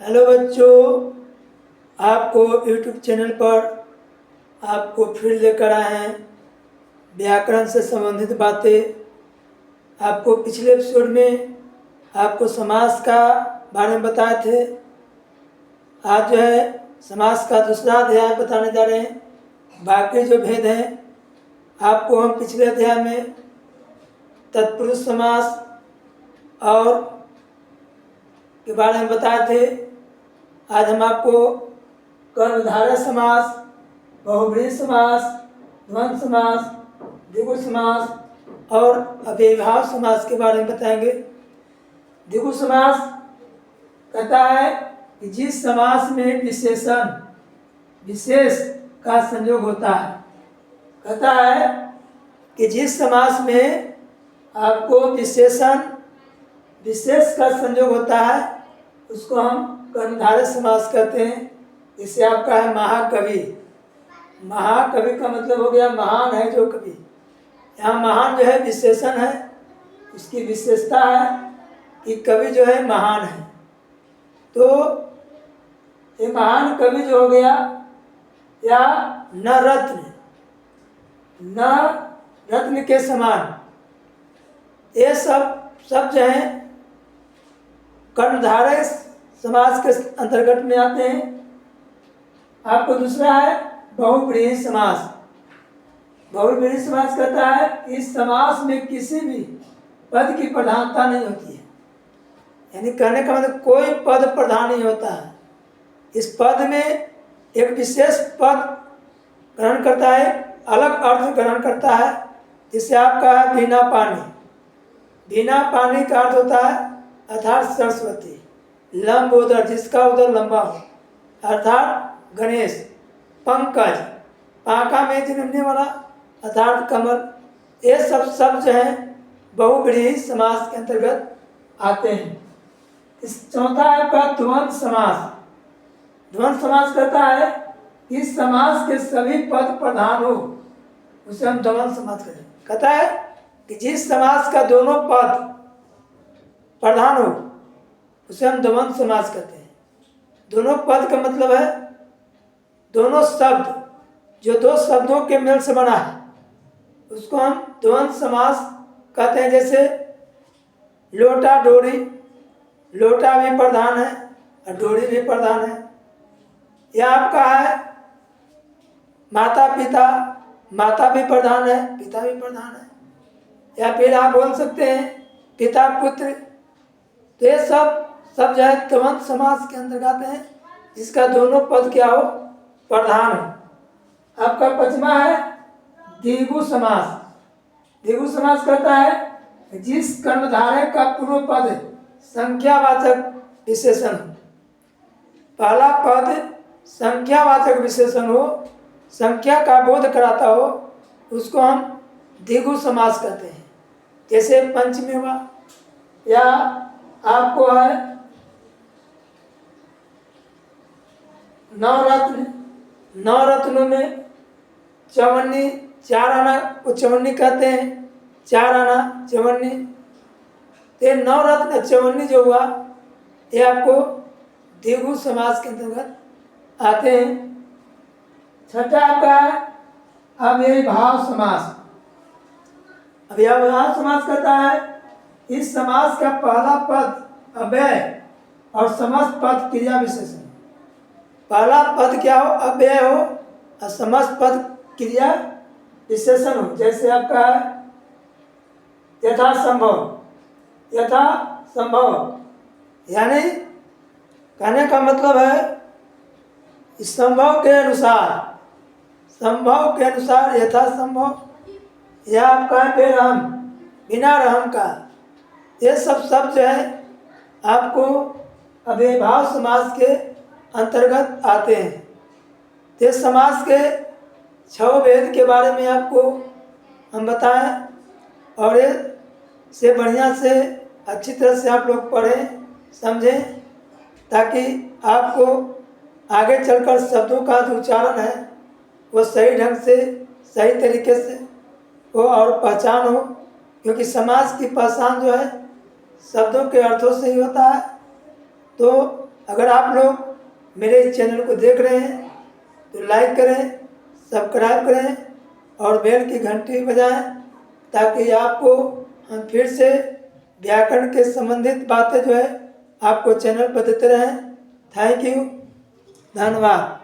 Hello बच्चों, आपको YouTube channel पर आपको फिर लेकर आए हैं व्याकरण से संबंधित बातें। आपको पिछले एपिसोड में आपको समास का बारे में बताए थे। आज जो है समास का दूसरा अध्याय बताने जा रहे हैं। बाकी जो भेद हैं आपको हम पिछले अध्याय में तत्पुरुष समास और के बारे में बताए थे। आज हम आपको कर्मधारय समास, बहुव्रीहि समास, द्वंद्व समास, द्विगु समास और अव्ययीभाव समास के बारे में बताएंगे। द्विगु समास कहता है कि जिस समास में विशेषण विशेष का संयोग होता है। कहता है कि जिस समास में आपको विशेषण विशेष का संयोग होता है उसको हम कर्मधारय समास कहते हैं। जैसे आपका है महाकवि। महाकवि का मतलब हो गया महान है जो कवि। यहाँ महान जो है विशेषण है, उसकी विशेषता है कि कवि जो है महान है। तो ये महान कवि जो हो गया या न रत्न के समान, ये सब शब्द जो हैं कर्मधारय समास के अंतर्गत में आते हैं। आपको दूसरा है बहुव्रीहि समास। बहुव्रीहि समास कहता है कि इस समास में किसी भी पद की प्रधानता नहीं होती है। यानी कहने का मतलब कोई पद प्रधान नहीं होता है। इस पद में एक विशेष पद ग्रहण करता है, अलग अर्थ ग्रहण करता है। जिससे आपका है बिना पानी। बिना पानी का अर्थ होता है अर्थात सरस्वती। लंब उदर, जिसका उदर लंबा हो, अर्थात गणेश। पंकज, पाका में जन्मने वाला अर्थात कमल। ये सब शब्द जो हैं बहुव्रीहि समास के अंतर्गत आते हैं। इस चौथा है आपका द्वंद्व समास। द्वंद्व समास कहता है कि इस समास के सभी पद प्रधान हो उसे हम द्वंद्व समास कहते हैं। कहता है कि जिस समास का दोनों पद प्रधान हो उसे हम द्वंद्व समास कहते हैं। दोनों पद का मतलब है दोनों शब्द, जो दो शब्दों के मेल से बना है उसको हम द्वंद्व समास कहते हैं। जैसे लोटा डोरी, लोटा भी प्रधान है और डोरी भी प्रधान है। यह आपका है माता पिता, माता भी प्रधान है, पिता भी प्रधान है। या फिर आप बोल सकते हैं पिता पुत्र। तो ये सब जो है द्वंद्व समास के अंतर्गत है, जिसका दोनों पद क्या हो, प्रधान हो। आपका पांचवा है द्विगु समास। द्विगु समास कहता है जिस कर्मधारय का पूर्व पद संख्यावाचक विशेषण हो। पहला पद संख्यावाचक विशेषण हो, संख्या का बोध कराता हो, उसको हम द्विगु समास कहते हैं। जैसे पंचमेवा, या आपको है नवरत्न। नवरत्नों में चवन्नी, चार आना को चवन्नी कहते हैं। चार आना चवन्नी। ये नवरत्न चवन्नी जो हुआ ये आपको द्विगु समास के अंतर्गत आते हैं। छठा आपका है अव्ययीभाव समास। अव्ययीभाव समास कहता है इस समास का पहला पद अव्यय और समस्त पद क्रिया विशेषण। पहला पद क्या हो, अव्यय हो, और समस्त पद क्रिया विशेषण हो। जैसे आपका यथा संभव, यथा संभव यानी कहने का मतलब है संभव के अनुसार, संभव के अनुसार यथा संभव। यह आपका है बेरहम, बिना रहम का। ये सब शब्द जो है आपको अव्ययीभाव समास के अंतर्गत आते हैं। ये समास के 6 भेद के बारे में आपको हम बताएं और ये से बढ़िया से अच्छी तरह से आप लोग पढ़ें समझें, ताकि आपको आगे चलकर शब्दों का जो उच्चारण है वो सही ढंग से, सही तरीके से हो और पहचान हो। क्योंकि समास की पहचान जो है शब्दों के अर्थों से ही होता है। तो अगर आप लोग मेरे इस चैनल को देख रहे हैं तो लाइक करें, सब्सक्राइब करें और बेल की घंटी बजाएं, ताकि आपको हम फिर से व्याकरण के संबंधित बातें जो है आपको चैनल पर देते रहें। थैंक यू, धन्यवाद।